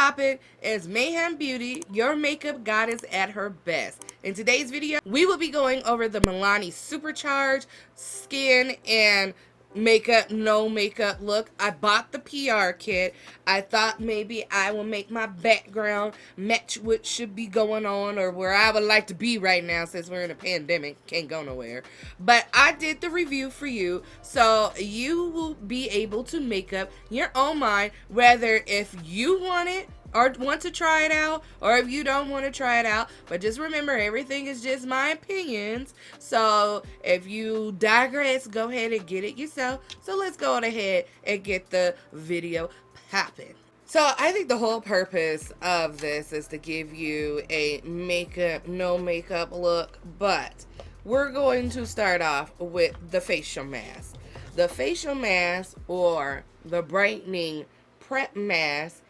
poppin'? It's Mayhembeauty, your makeup goddess at her best. In today's video, we will be going over the Milani Supercharged skin and makeup, no makeup look. I bought the PR kit. I thought maybe I will make my background match what should be going on or where I would like to be right now since we're in a pandemic, can't go nowhere. But I did the review for you, so you will be able to make up your own mind whether if you want it or want to try it out, or if you don't want to try it out. But just remember, everything is just my opinions. So if you digress, go ahead and get it yourself. So let's go on ahead and get the video popping. So I think the whole purpose of this is to give you a makeup, no makeup look, but we're going to start off with the facial mask. The facial mask, or the brightening prep mask,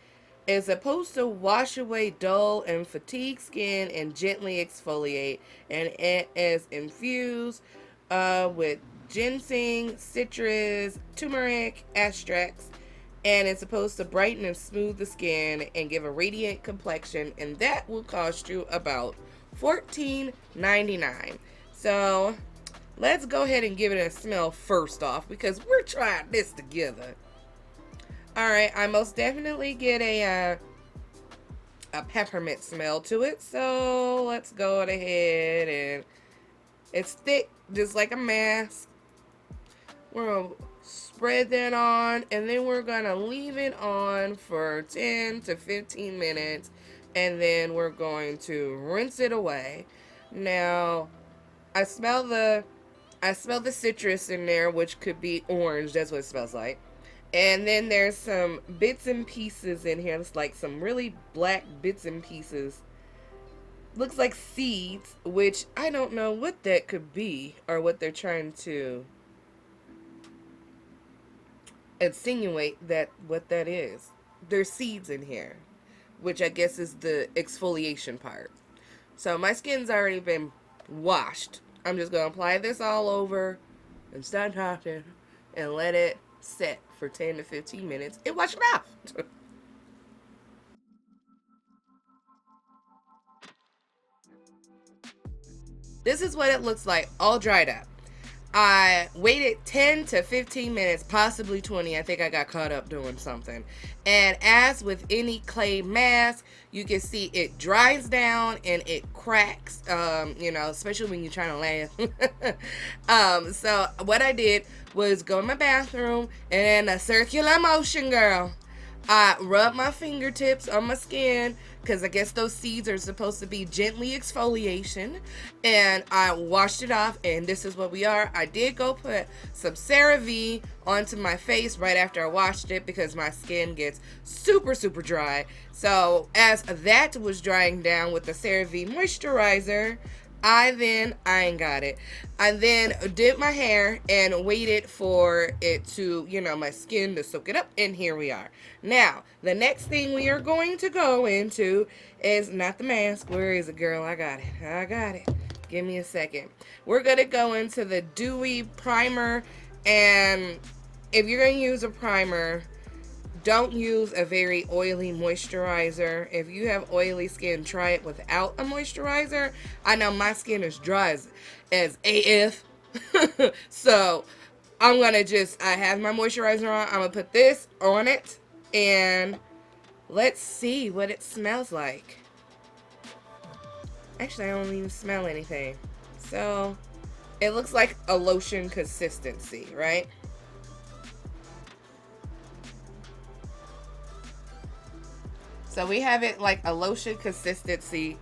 is supposed to wash away dull and fatigued skin and gently exfoliate, and it is infused with ginseng, citrus, turmeric extracts, and it's supposed to brighten and smooth the skin and give a radiant complexion, and that will cost you about $14.99. So let's go ahead and give it a smell first off, because we're trying this together. Alright, I most definitely get a peppermint smell to it, so let's go ahead, and it's thick, just like a mask. We're going to spread that on, and then we're going to leave it on for 10 to 15 minutes, and then we're going to rinse it away. Now, I smell the citrus in there, which could be orange. That's what it smells like. And then there's some bits and pieces in here. It's like some really black bits and pieces. Looks like seeds, which I don't know what that could be or what they're trying to insinuate that what that is. There's seeds in here, which I guess is the exfoliation part. So my skin's already been washed. I'm just going to apply this all over and start talking and let it set for 10 to 15 minutes and wash it off. This is what it looks like all dried up. I waited 10 to 15 minutes, possibly 20. I think I got caught up doing something. And as with any clay mask, you can see it dries down and it cracks, especially when you're trying to laugh. So what I did was go in my bathroom and in a circular motion, girl, I rubbed my fingertips on my skin, because I guess those seeds are supposed to be gently exfoliation, and I washed it off, and this is what we are. I did go put some CeraVe onto my face right after I washed it, because my skin gets super dry. So as that was drying down with the CeraVe moisturizer, I then did my hair and waited for it to, my skin to soak it up, and here we are. Now, the next thing we are going to go into is not the mask. Where is it, girl? I got it. Give me a second. We're going to go into the Dewy Primer, and if you're going to use a primer, don't use a very oily moisturizer. If you have oily skin, try it without a moisturizer. I know my skin is dry as AF. So I'm going to I have my moisturizer on. I'm going to put this on it, and let's see what it smells like. Actually, I don't even smell anything. So it looks like a lotion consistency, right? So we have it like a lotion consistency,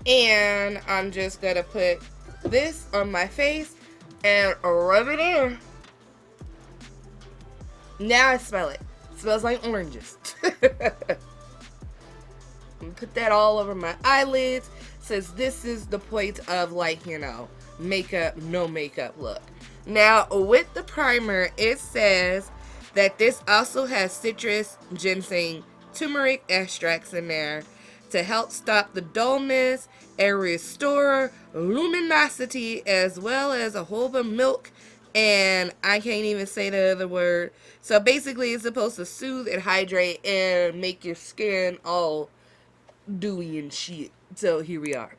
and I'm just going to put this on my face and rub it in. Now I smell it. It smells like oranges. Put that all over my eyelids, since this is the point of makeup, no makeup look. Now with the primer, it says that this also has citrus, ginseng, turmeric extracts in there to help stop the dullness and restore luminosity, as well as a jojoba milk and I can't even say the other word. So basically, it's supposed to soothe and hydrate and make your skin all dewy and shit. So here we are.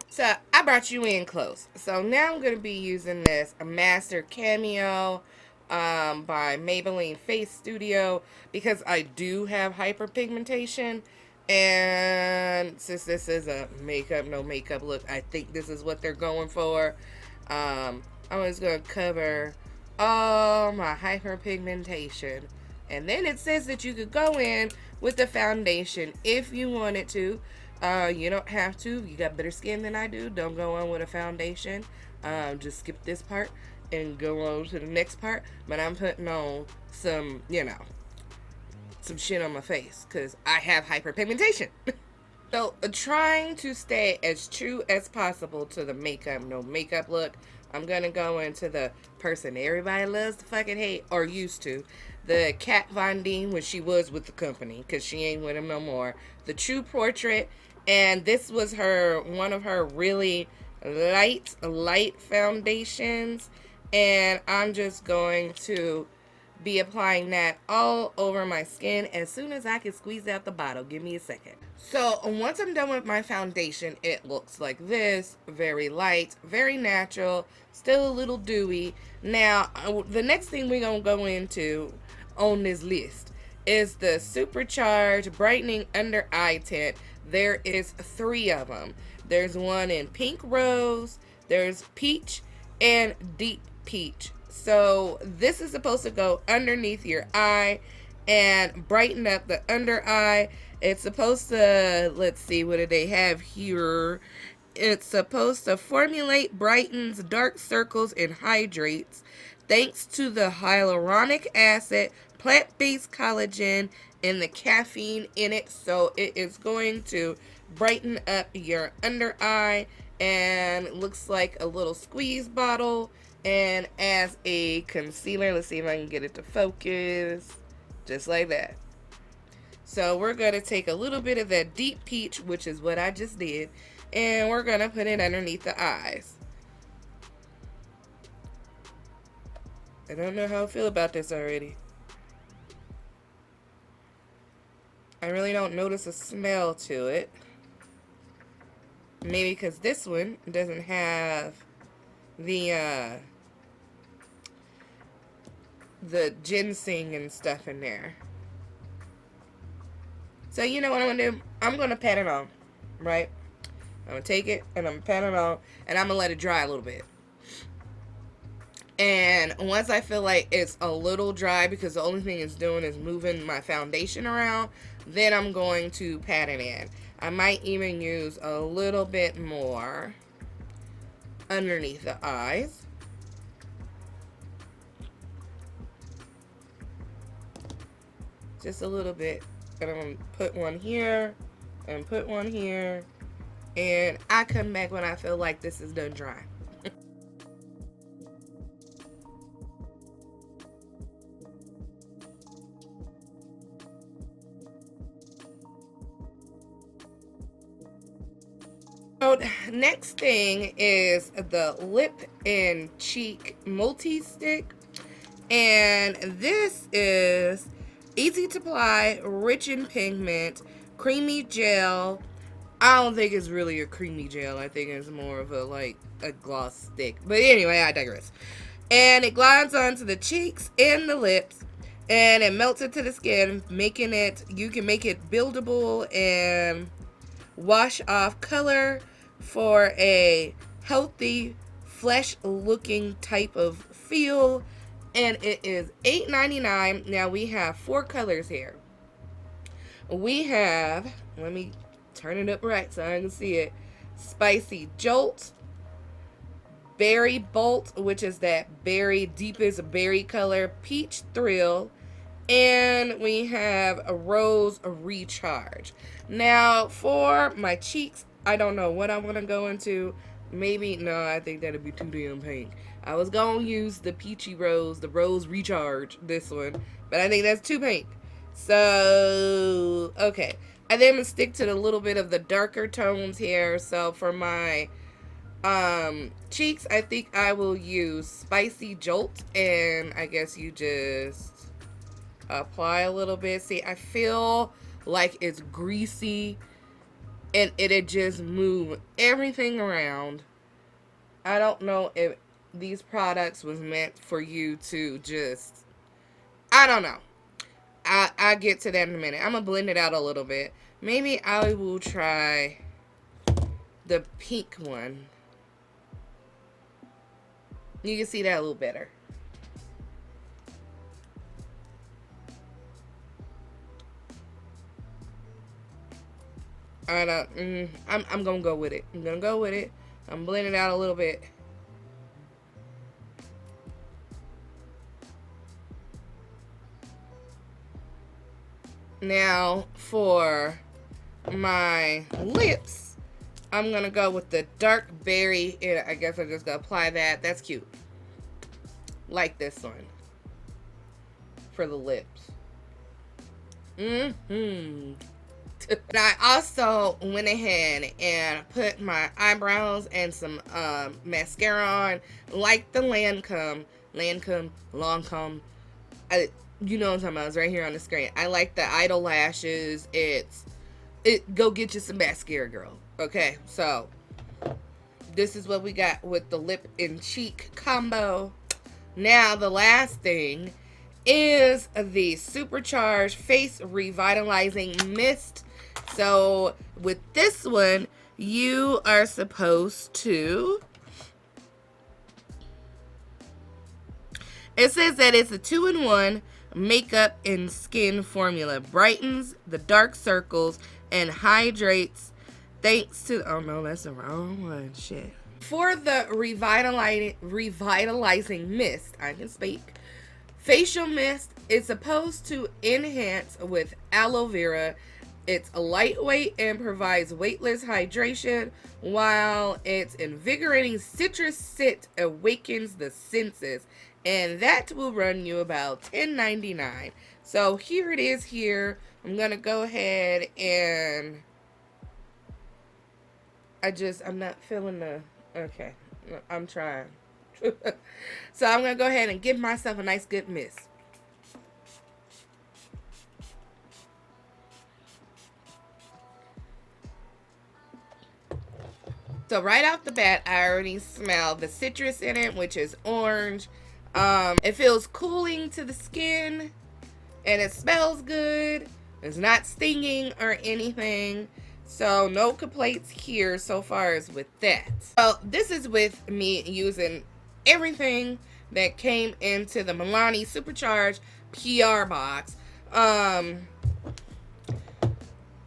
So I brought you in close. So now I'm going to be using this Master Cameo by Maybelline Face Studio because I do have hyperpigmentation. And since this is a makeup, no makeup look, I think this is what they're going for. I'm just going to cover all my hyperpigmentation. And then it says that you could go in with the foundation if you wanted to. You don't have to. You got better skin than I do. Don't go on with a foundation. Just skip this part and go on to the next part. But I'm putting on some, some shit on my face because I have hyperpigmentation. So, trying to stay as true as possible to the makeup, no makeup look, I'm going to go into the person everybody loves to fucking hate, or used to. The Kat Von D when she was with the company, because she ain't with him no more. The True Portrait, and this was one of her really light foundations. And I'm just going to be applying that all over my skin as soon as I can squeeze out the bottle. Give me a second. So once I'm done with my foundation, it looks like this. Very light, very natural, still a little dewy. Now, the next thing we're going to go into on this list is the Supercharged Brightening Under Eye Tint. There is 3 of them. There's one in pink rose, there's peach, and deep peach. So this is supposed to go underneath your eye and brighten up the under eye. It's supposed to, let's see, what do they have here? It's supposed to formulate, brightens dark circles, and hydrates thanks to the hyaluronic acid, plant-based collagen, and the caffeine in it. So it is going to brighten up your under eye, and it looks like a little squeeze bottle. And as a concealer, let's see if I can get it to focus. Just like that. So we're going to take a little bit of that deep peach, which is what I just did, and we're going to put it underneath the eyes. I don't know how I feel about this already. I really don't notice a smell to it. Maybe because this one doesn't have the ginseng and stuff in there. So you know what I'm going to do? I'm going to pat it on, right? I'm going to take it and I'm going to pat it on, and I'm going to let it dry a little bit. And once I feel like it's a little dry, because the only thing it's doing is moving my foundation around, then I'm going to pat it in. I might even use a little bit more underneath the eyes. Just a little bit. And I'm going to put one here and put one here. And I come back when I feel like this is done dry. So next thing is the lip and cheek multi-stick. And this is easy to apply, rich in pigment, creamy gel. I don't think it's really a creamy gel. I think it's more of a gloss stick. But anyway, I digress. And it glides onto the cheeks and the lips, and it melts into the skin, making it, you can make it buildable and wash off color for a healthy, flesh looking type of feel. And it is $8.99. Now we have 4 colors here. We have, let me turn it up right so I can see it. Spicy Jolt, Berry Bolt, which is that berry, deepest berry color, Peach Thrill, and we have a Rose Recharge. Now for my cheeks, I don't know what I want to go into. Maybe, no, I think that'd be too damn pink. I was going to use the Peachy Rose, the Rose Recharge, this one. But I think that's too pink. So, okay. I think I'm going to stick to the little bit of the darker tones here. So, for my Cheeks, I think I will use Spicy Jolt, and I guess you just apply a little bit. See, I feel like it's greasy, and it'd just move everything around. I don't know if these products was meant for you to just, I don't know. I'll get to that in a minute. I'm gonna blend it out a little bit. Maybe I will try the pink one. You can see that a little better. I'm gonna go with it. I'm gonna go with it. I'm blending it out a little bit. Now for my lips, I'm gonna go with the dark berry, and I guess I'm just gonna apply that. That's cute. Like this one for the lips. And I also went ahead and put my eyebrows and some mascara on, like the Lancome, Lancome. You know what I'm talking about. It's right here on the screen. I like the Idol lashes. Go get you some mascara, girl. Okay, so this is what we got with the lip and cheek combo. Now the last thing is the Supercharged Face Revitalizing Mist. So with this one, you are supposed to, it says that it's a 2-in-1 makeup and skin formula. Brightens the dark circles and hydrates thanks to, oh no, that's the wrong one, shit. For the revitalizing mist, I can speak, facial mist, it's supposed to enhance with aloe vera. It's lightweight and provides weightless hydration, while its invigorating citrus scent awakens the senses. And that will run you about $10.99. So here it is here. I'm going to go ahead and I'm not feeling the, okay, I'm trying. So I'm going to go ahead and give myself a nice good mist. So right off the bat, I already smell the citrus in it, which is orange. It feels cooling to the skin, and it smells good. It's not stinging or anything. So no complaints here so far as with that. So this is with me using everything that came into the Milani Supercharged PR box.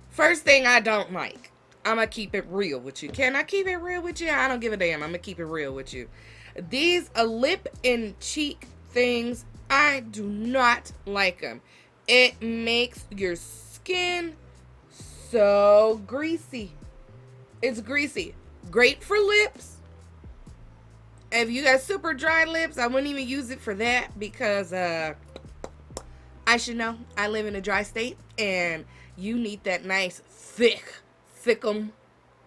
First thing I don't like. I'm gonna keep it real with you. Can I keep it real with you? I don't give a damn. I'm gonna keep it real with you. These lip and cheek things, I do not like them. It makes your skin so greasy. It's greasy. Great for lips. If you got super dry lips, I wouldn't even use it for that because I should know. I live in a dry state, and you need that nice thickum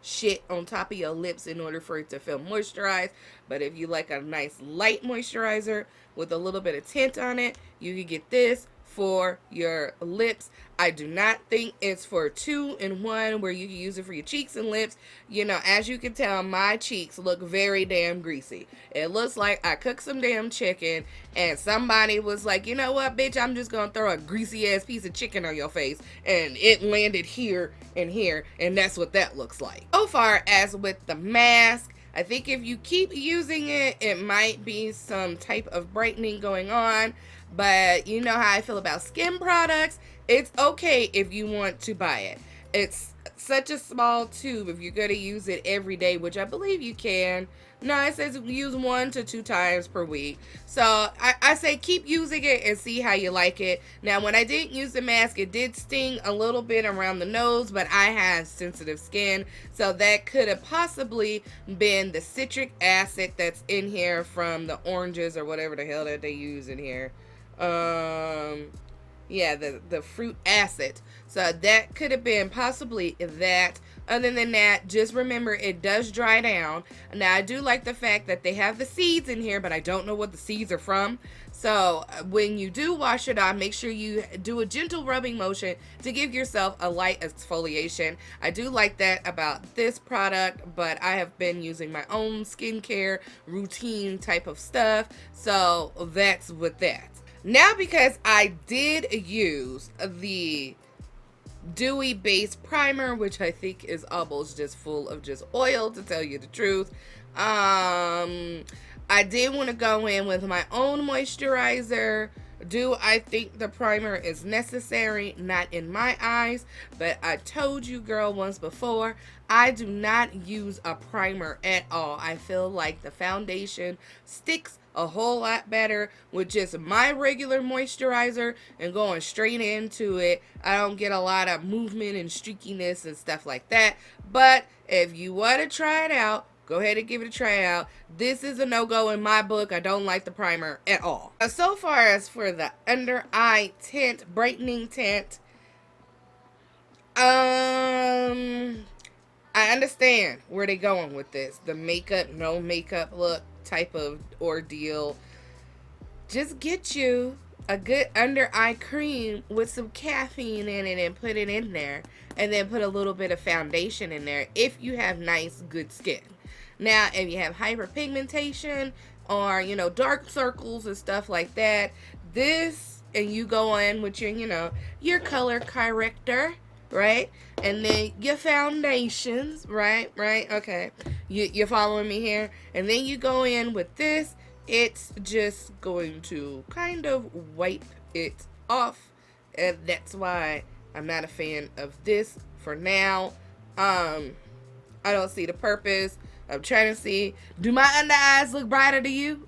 shit on top of your lips in order for it to feel moisturized. But if you like a nice light moisturizer with a little bit of tint on it, you can get this for your lips. I do not think it's for 2-in-1 where you can use it for your cheeks and lips. You know, as you can tell, my cheeks look very damn greasy. It looks like I cooked some damn chicken and somebody was like, you know what, bitch, I'm just gonna throw a greasy ass piece of chicken on your face, and it landed here and here, and that's what that looks like. So far as with the mask, I think if you keep using it, it might be some type of brightening going on. But you know how I feel about skin products. It's okay if you want to buy it. It's such a small tube if you're going to use it every day, which I believe you can. No, it says use 1 to 2 times per week. So I say keep using it and see how you like it. Now, when I didn't use the mask, it did sting a little bit around the nose, but I have sensitive skin. So that could have possibly been the citric acid that's in here from the oranges or whatever the hell that they use in here. Yeah, the fruit acid. So that could have been possibly that. Other than that, just remember it does dry down. Now, I do like the fact that they have the seeds in here, but I don't know what the seeds are from. So when you do wash it off, make sure you do a gentle rubbing motion to give yourself a light exfoliation. I do like that about this product, but I have been using my own skincare routine type of stuff. So that's with that. Now, because I did use the Dewy Base Primer, which I think is almost just full of just oil, to tell you the truth, I did want to go in with my own moisturizer. Do I think the primer is necessary? Not in my eyes, but I told you, girl, once before, I do not use a primer at all. I feel like the foundation sticks a whole lot better with just my regular moisturizer and going straight into it. I don't get a lot of movement and streakiness and stuff like that. But if you want to try it out, go ahead and give it a try out. This is a no-go in my book. I don't like the primer at all. So far as for the under eye tint, brightening tint, I understand where they're going with this. The makeup, no makeup look type of ordeal. Just get you a good under eye cream with some caffeine in it and put it in there. And then put a little bit of foundation in there if you have nice, good skin. Now, if you have hyperpigmentation or, you know, dark circles and stuff like that, this, and you go in with your, you know, your color corrector, right? And then your foundations, right? Okay. You're following me here? And then you go in with this. It's just going to kind of wipe it off. And that's why I'm not a fan of this for now. I don't see the purpose. I'm trying to see, do my under eyes look brighter to you?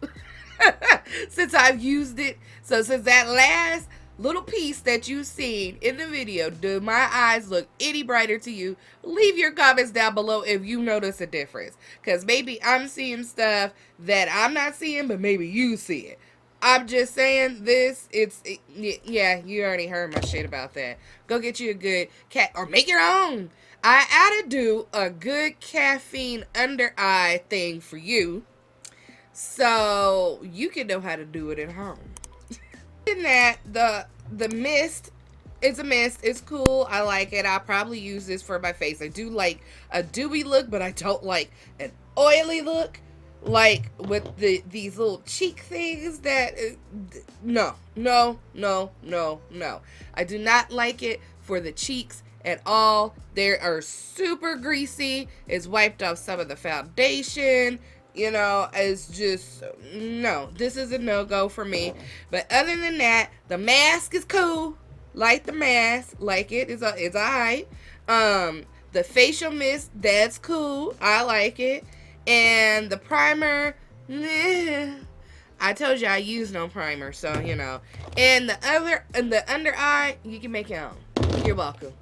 Since I've used it. So since that last little piece that you've seen in the video, do my eyes look any brighter to you? Leave your comments down below if you notice a difference. Because maybe I'm seeing stuff that I'm not seeing, but maybe you see it. I'm just saying this, yeah, you already heard my shit about that. Go get you a good or make your own. I ought to do a good caffeine under eye thing for you so you can know how to do it at home. In that, the mist, it's a mist. It's cool. I like it. I'll probably use this for my face. I do like a dewy look, but I don't like an oily look. Like with these little cheek things that, no. I do not like it for the cheeks at all. They are super greasy. It's wiped off some of the foundation. You know, it's just, no. This is a no-go for me. But other than that, the mask is cool. Like the mask. Like it. It's alright. The facial mist, that's cool. I like it. And the primer, meh. I told you I use no primer, so you know. And the under eye, you can make your own. You're welcome.